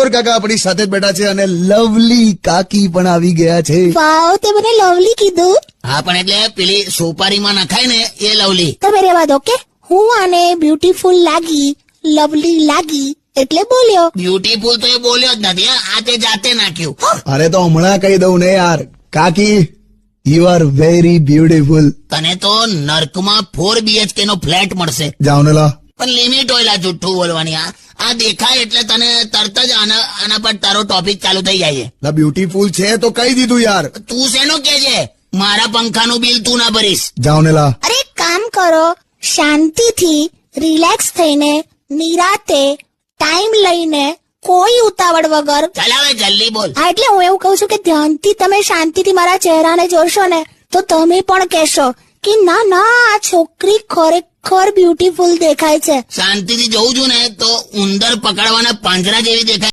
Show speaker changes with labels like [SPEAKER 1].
[SPEAKER 1] કાકા આપણી સાથે જ બેઠા છે અને લવલી કાકી પણ આવી ગયા છે.
[SPEAKER 2] વાવ, તે મને લવલી કીધું.
[SPEAKER 3] હા, પણ એટલે પેલી સોપારીમાં નખાય ને એ લવલી.
[SPEAKER 2] તમે રેવા દો કે હું આને બ્યુટીફુલ લાગી, લવલી લાગી એટલે બોલ્યો.
[SPEAKER 3] બ્યુટીફુલ તો એ બોલ્યો જ નથી. આ તે જાતે નાખ્યું.
[SPEAKER 1] અરે તો હમણાં કહી દઉં ને યાર. કાકી, યુ આર વેરી બ્યુટીફુલ.
[SPEAKER 3] તને તો નર્કમાં 4 BHK નો ફ્લેટ મળશે.
[SPEAKER 1] જાઓ ને લા.
[SPEAKER 3] પણ લિમિટ હોય લા જુઠ્ઠું બોલવાની. આ દેખાય એટલે તને તરત જ આના પર તારો ટોપિક ચાલુ થઈ જાય છે.
[SPEAKER 1] લા બ્યુટીફુલ છે તો કહી દીધું યાર.
[SPEAKER 3] તું શેનો કે છે? મારા પંખાનું બિલ તું ના ભરીશ.
[SPEAKER 1] જાઓ ને લા.
[SPEAKER 2] અરે એક કામ કરો, શાંતિથી રિલેક્સ થઈને નિરાતે ટાઈમ લઈને કોઈ ઉતાવળ વગર.
[SPEAKER 3] ચાલ હવે જલ્દી બોલ.
[SPEAKER 2] હા, એટલે હું એવું કહું છું કે ધ્યાનથી તમે શાંતિથી મારા ચહેરાને જોશો ને તો તમે પણ કહેશો કે ના ના, આ છોકરી ખરેખર બ્યુટીફુલ દેખાય છે.
[SPEAKER 3] શાંતિથી જોઉં છું ને તો ઉંદર પકડવાના પાંજરા જેવી દેખાય.